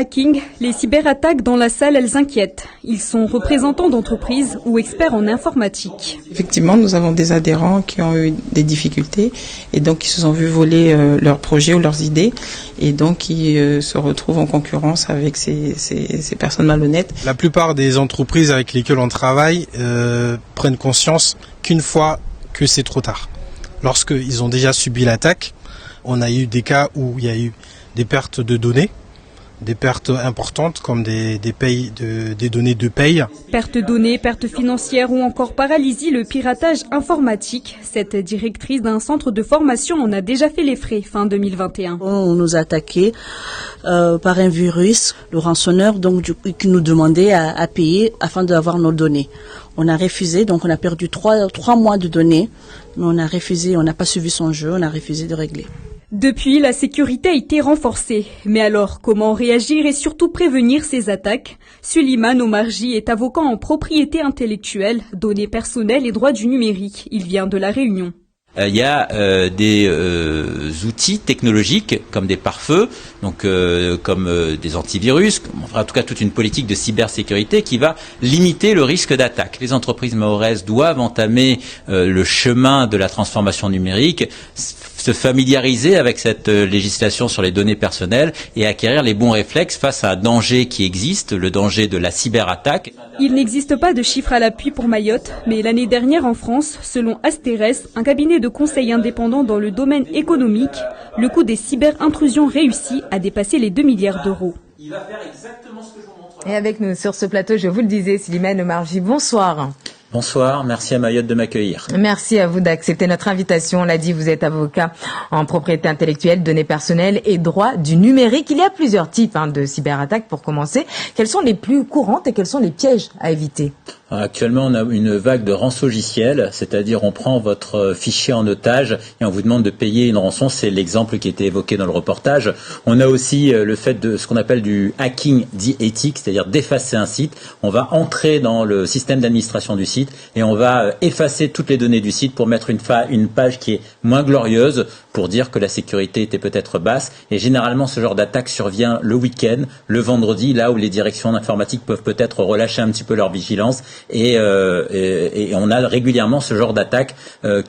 Hacking, les cyberattaques dans la salle, elles inquiètent. Ils sont représentants d'entreprises ou experts en informatique. Effectivement, nous avons des adhérents qui ont eu des difficultés et donc qui se sont vus voler leurs projets ou leurs idées et donc qui se retrouvent en concurrence avec ces personnes malhonnêtes. La plupart des entreprises avec lesquelles on travaille prennent conscience qu'une fois que c'est trop tard. Lorsqu'ils ont déjà subi l'attaque, on a eu des cas où il y a eu des pertes de données, des pertes importantes comme des données de paye. Pertes de données, pertes financières ou encore paralysie, le piratage informatique. Cette directrice d'un centre de formation en a déjà fait les frais fin 2021. On nous a attaqué par un virus, le rançonneur, donc qui nous demandait à payer afin d'avoir nos données. On a refusé, donc on a perdu 3 mois de données, mais on a refusé, on n'a pas suivi son jeu, on a refusé de régler. Depuis, la sécurité a été renforcée. Mais alors, comment réagir et surtout prévenir ces attaques? Suleiman Omarji est avocat en propriété intellectuelle, données personnelles et droits du numérique. Il vient de La Réunion. Il y a des outils technologiques comme des pare-feux, donc comme des antivirus, en tout cas toute une politique de cybersécurité qui va limiter le risque d'attaque. Les entreprises mahoraises doivent entamer le chemin de la transformation numérique, se familiariser avec cette législation sur les données personnelles et acquérir les bons réflexes face à un danger qui existe, le danger de la cyberattaque. Il n'existe pas de chiffres à l'appui pour Mayotte, mais l'année dernière en France, selon Asterès, un cabinet de conseil indépendant dans le domaine économique, le coût des cyber-intrusions réussies a dépassé les 2 milliards d'euros. Il va faire exactement ce que je vous montre. Et avec nous sur ce plateau, je vous le disais, Suleiman Omarji, bonsoir. Bonsoir, merci à Mayotte de m'accueillir. Merci à vous d'accepter notre invitation. On l'a dit, vous êtes avocat en propriété intellectuelle, données personnelles et droit du numérique. Il y a plusieurs types de cyberattaques pour commencer. Quelles sont les plus courantes et quels sont les pièges à éviter? Actuellement, on a une vague de rançongiciel, c'est-à-dire on prend votre fichier en otage et on vous demande de payer une rançon. C'est l'exemple qui était évoqué dans le reportage. On a aussi le fait de ce qu'on appelle du hacking dit éthique, c'est-à-dire d'effacer un site. On va entrer dans le système d'administration du site et on va effacer toutes les données du site pour mettre une page qui est moins glorieuse pour dire que la sécurité était peut-être basse. Et généralement, ce genre d'attaque survient le week-end, le vendredi, là où les directions d'informatique peuvent peut-être relâcher un petit peu leur vigilance. Et on a régulièrement ce genre d'attaques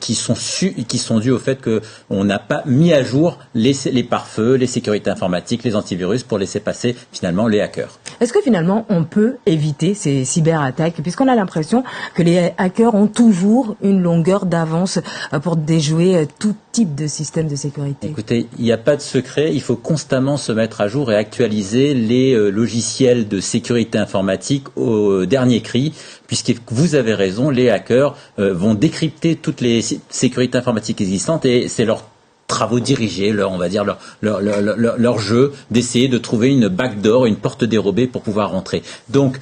qui sont dues au fait qu'on n'a pas mis à jour les pare-feux, les sécurités informatiques, les antivirus pour laisser passer finalement les hackers. Est-ce que finalement on peut éviter ces cyberattaques puisqu'on a l'impression que les hackers ont toujours une longueur d'avance pour déjouer tout type de système de sécurité? Écoutez, il n'y a pas de secret, il faut constamment se mettre à jour et actualiser les logiciels de sécurité informatique au dernier cri, puisque vous avez raison, les hackers vont décrypter toutes les sécurités informatiques existantes et c'est leur travaux dirigés, leur jeu d'essayer de trouver une backdoor, une porte dérobée pour pouvoir rentrer. Donc,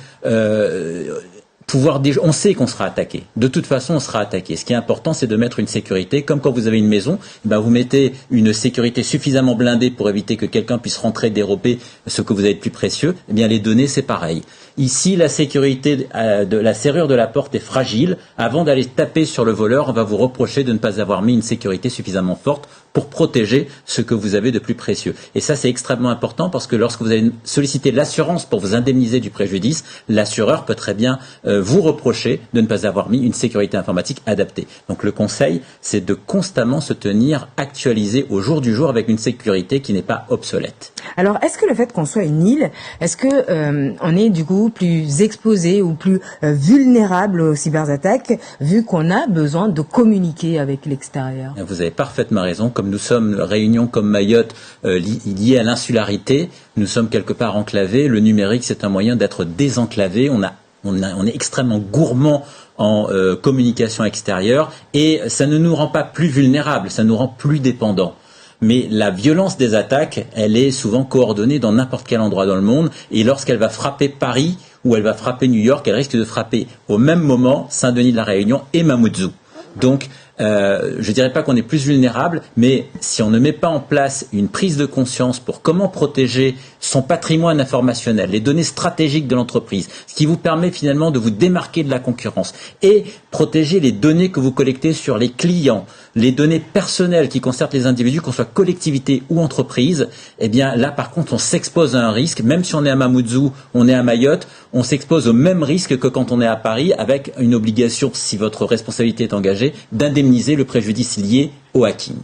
on sait qu'on sera attaqué. De toute façon, on sera attaqué. Ce qui est important, c'est de mettre une sécurité. Comme quand vous avez une maison, vous mettez une sécurité suffisamment blindée pour éviter que quelqu'un puisse rentrer, dérober ce que vous avez de plus précieux. Eh bien, les données, c'est pareil. Ici, la sécurité de la serrure de la porte est fragile. Avant d'aller taper sur le voleur, on va vous reprocher de ne pas avoir mis une sécurité suffisamment forte pour protéger ce que vous avez de plus précieux. Et ça, c'est extrêmement important parce que lorsque vous avez sollicité l'assurance pour vous indemniser du préjudice, l'assureur peut très bien vous reprocher de ne pas avoir mis une sécurité informatique adaptée. Donc le conseil, c'est de constamment se tenir actualisé au jour du jour avec une sécurité qui n'est pas obsolète. Alors, est-ce que le fait qu'on soit une île, est-ce que on est du coup plus exposé ou plus vulnérable aux cyberattaques vu qu'on a besoin de communiquer avec l'extérieur? Vous avez parfaitement raison. Comme nous sommes Réunion comme Mayotte liés à l'insularité, nous sommes quelque part enclavés. Le numérique, c'est un moyen d'être désenclavé. On est extrêmement gourmand en communication extérieure et ça ne nous rend pas plus vulnérables, ça nous rend plus dépendants. Mais la violence des attaques, elle est souvent coordonnée dans n'importe quel endroit dans le monde et lorsqu'elle va frapper Paris ou elle va frapper New York, elle risque de frapper au même moment Saint-Denis de la Réunion et Mamoudzou. Donc, je dirais pas qu'on est plus vulnérable, mais si on ne met pas en place une prise de conscience pour comment protéger son patrimoine informationnel, les données stratégiques de l'entreprise, ce qui vous permet finalement de vous démarquer de la concurrence et protéger les données que vous collectez sur les clients, les données personnelles qui concernent les individus, qu'on soit collectivité ou entreprise. Eh bien là, par contre, on s'expose à un risque, même si on est à Mamoudzou, on est à Mayotte, on s'expose au même risque que quand on est à Paris, avec une obligation, si votre responsabilité est engagée, d'indemniser le préjudice lié au hacking.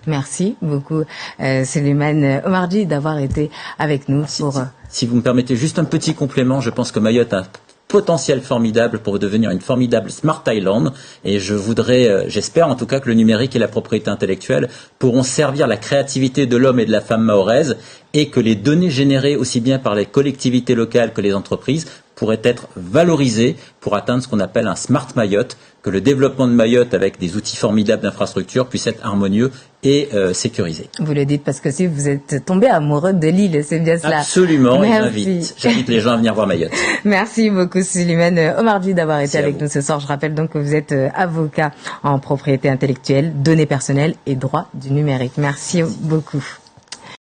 Merci beaucoup, Souleymane Omarjee, d'avoir été avec nous. Si vous me permettez juste un petit complément, je pense que Mayotte a un potentiel formidable pour devenir une formidable Smart Island, et je voudrais, j'espère en tout cas que le numérique et la propriété intellectuelle pourront servir la créativité de l'homme et de la femme mahoraise, et que les données générées aussi bien par les collectivités locales que les entreprises pourraient être valorisées pour atteindre ce qu'on appelle un Smart Mayotte, que le développement de Mayotte avec des outils formidables d'infrastructure puisse être harmonieux et sécurisé. Vous le dites parce que si vous êtes tombé amoureux de l'île, c'est bien cela. Absolument, Merci. J'invite les gens à venir voir Mayotte. Merci beaucoup, Souleymane Omarjee, d'avoir été avec nous ce soir. Je rappelle donc que vous êtes avocat en propriété intellectuelle, données personnelles et droit du numérique. Merci beaucoup.